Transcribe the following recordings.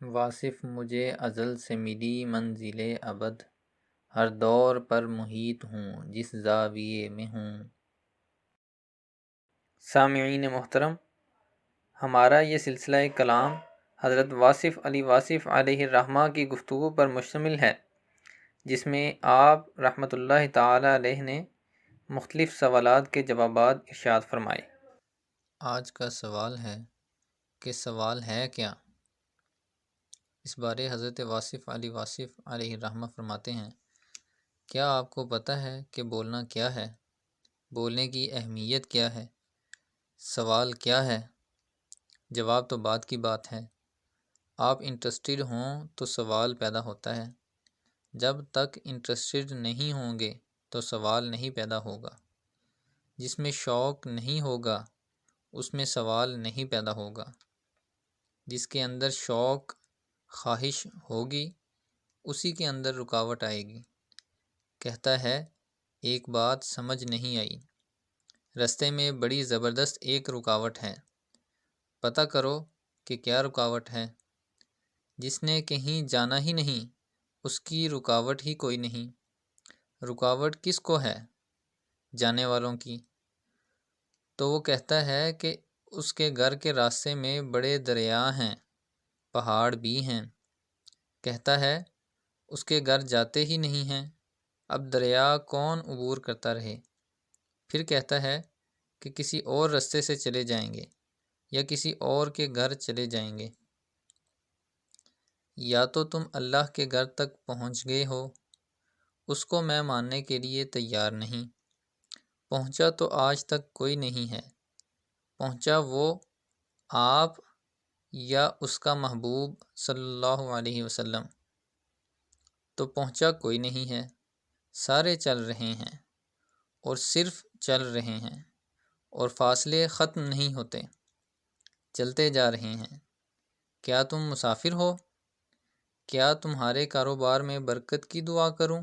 واصف مجھے ازل سے ملی منزل ابد، ہر دور پر محیط ہوں جس زاویے میں ہوں۔ سامعین محترم، ہمارا یہ سلسلہ کلام حضرت واصف علی واصف علیہ الرحمہ کی گفتگو پر مشتمل ہے، جس میں آپ رحمۃ اللہ تعالی علیہ نے مختلف سوالات کے جوابات ارشاد فرمائے۔ آج کا سوال ہے کہ سوال ہے کیا؟ اس بارے حضرت واصف علی واصف علیہ الرحمہ فرماتے ہیں، کیا آپ کو پتہ ہے کہ بولنا کیا ہے؟ بولنے کی اہمیت کیا ہے؟ سوال کیا ہے؟ جواب تو بعد کی بات ہے۔ آپ انٹرسٹڈ ہوں تو سوال پیدا ہوتا ہے، جب تک انٹرسٹڈ نہیں ہوں گے تو سوال نہیں پیدا ہوگا۔ جس میں شوق نہیں ہوگا اس میں سوال نہیں پیدا ہوگا۔ جس کے اندر شوق خواہش ہوگی اسی کے اندر رکاوٹ آئے گی۔ کہتا ہے ایک بات سمجھ نہیں آئی، رستے میں بڑی زبردست ایک رکاوٹ ہے، پتہ کرو کہ کیا رکاوٹ ہے۔ جس نے کہیں جانا ہی نہیں اس کی رکاوٹ ہی کوئی نہیں۔ رکاوٹ کس کو ہے؟ جانے والوں کی۔ تو وہ کہتا ہے کہ اس کے گھر کے راستے میں بڑے دریا ہیں، پہاڑ بھی ہیں۔ کہتا ہے اس کے گھر جاتے ہی نہیں ہیں، اب دریا کون عبور کرتا رہے۔ پھر کہتا ہے کہ کسی اور رستے سے چلے جائیں گے یا کسی اور کے گھر چلے جائیں گے۔ یا تو تم اللہ کے گھر تک پہنچ گئے ہو، اس کو میں ماننے کے لیے تیار نہیں۔ پہنچا تو آج تک کوئی نہیں ہے۔ پہنچا وہ آپ یا اس کا محبوب صلی اللہ علیہ وسلم، تو پہنچا کوئی نہیں ہے۔ سارے چل رہے ہیں اور صرف چل رہے ہیں اور فاصلے ختم نہیں ہوتے، چلتے جا رہے ہیں۔ کیا تم مسافر ہو؟ کیا تمہارے کاروبار میں برکت کی دعا کروں؟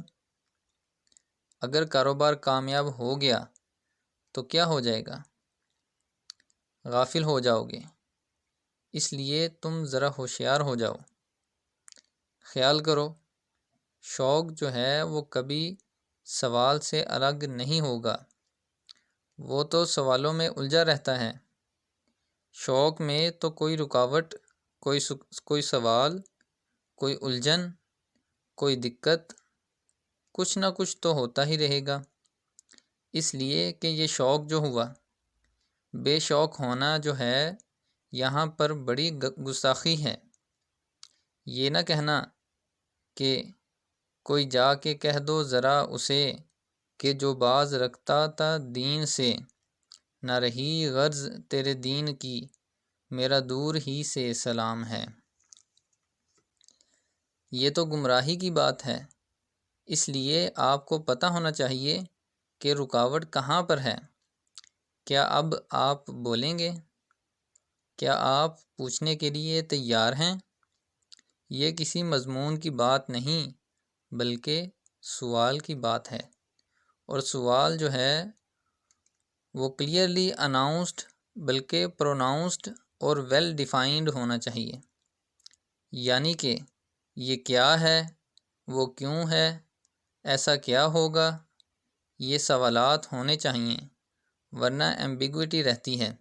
اگر کاروبار کامیاب ہو گیا تو کیا ہو جائے گا؟ غافل ہو جاؤ گے۔ اس لیے تم ذرا ہوشیار ہو جاؤ۔ خیال کرو، شوق جو ہے وہ کبھی سوال سے الگ نہیں ہوگا، وہ تو سوالوں میں الجھا رہتا ہے۔ شوق میں تو کوئی رکاوٹ، کوئی سوال، کوئی الجھن، کوئی دقت، کچھ نہ کچھ تو ہوتا ہی رہے گا۔ اس لیے کہ یہ شوق جو ہوا، بے شوق ہونا جو ہے یہاں پر بڑی گستاخی ہے۔ یہ نہ کہنا کہ کوئی جا کے کہہ دو ذرا اسے کہ جو باز رکھتا تھا دین سے، نہ رہی غرض تیرے دین کی، میرا دور ہی سے سلام ہے۔ یہ تو گمراہی کی بات ہے۔ اس لیے آپ کو پتہ ہونا چاہیے کہ رکاوٹ کہاں پر ہے۔ کیا اب آپ بولیں گے؟ کیا آپ پوچھنے کے لیے تیار ہیں؟ یہ کسی مضمون کی بات نہیں بلکہ سوال کی بات ہے، اور سوال جو ہے وہ کلیئرلی اناؤنسڈ بلکہ پروناؤنسڈ اور ویل ڈیفائنڈ ہونا چاہیے۔ یعنی کہ یہ کیا ہے، وہ کیوں ہے، ایسا کیا ہوگا، یہ سوالات ہونے چاہیے، ورنہ ایمبیگوٹی رہتی ہے۔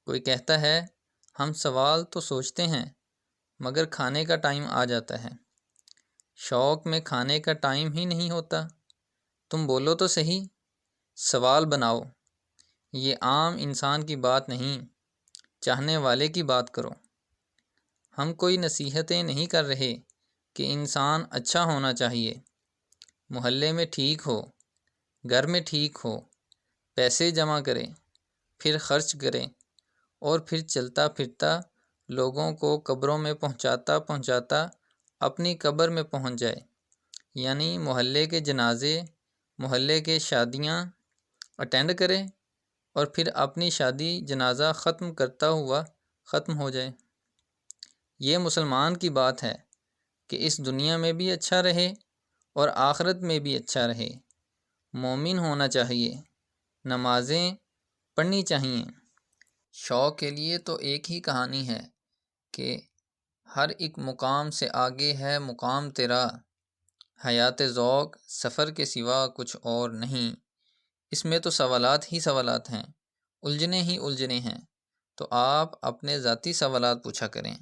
کوئی کہتا ہے ہم سوال تو سوچتے ہیں مگر کھانے کا ٹائم آ جاتا ہے۔ شوق میں کھانے کا ٹائم ہی نہیں ہوتا۔ تم بولو تو صحیح، سوال بناؤ۔ یہ عام انسان کی بات نہیں، چاہنے والے کی بات کرو۔ ہم کوئی نصیحتیں نہیں کر رہے کہ انسان اچھا ہونا چاہیے، محلے میں ٹھیک ہو، گھر میں ٹھیک ہو، پیسے جمع کرے، پھر خرچ کرے، اور پھر چلتا پھرتا لوگوں کو قبروں میں پہنچاتا اپنی قبر میں پہنچ جائے۔ یعنی محلے کے جنازے، محلے کے شادیاں اٹینڈ کرے اور پھر اپنی شادی جنازہ ختم کرتا ہوا ختم ہو جائے۔ یہ مسلمان کی بات ہے کہ اس دنیا میں بھی اچھا رہے اور آخرت میں بھی اچھا رہے۔ مومن ہونا چاہیے، نمازیں پڑھنی چاہیے۔ شوق کے لیے تو ایک ہی کہانی ہے کہ ہر ایک مقام سے آگے ہے مقام تیرا، حیات ذوق سفر کے سوا کچھ اور نہیں۔ اس میں تو سوالات ہی سوالات ہیں، الجھنے ہی الجھنے ہیں، تو آپ اپنے ذاتی سوالات پوچھا کریں۔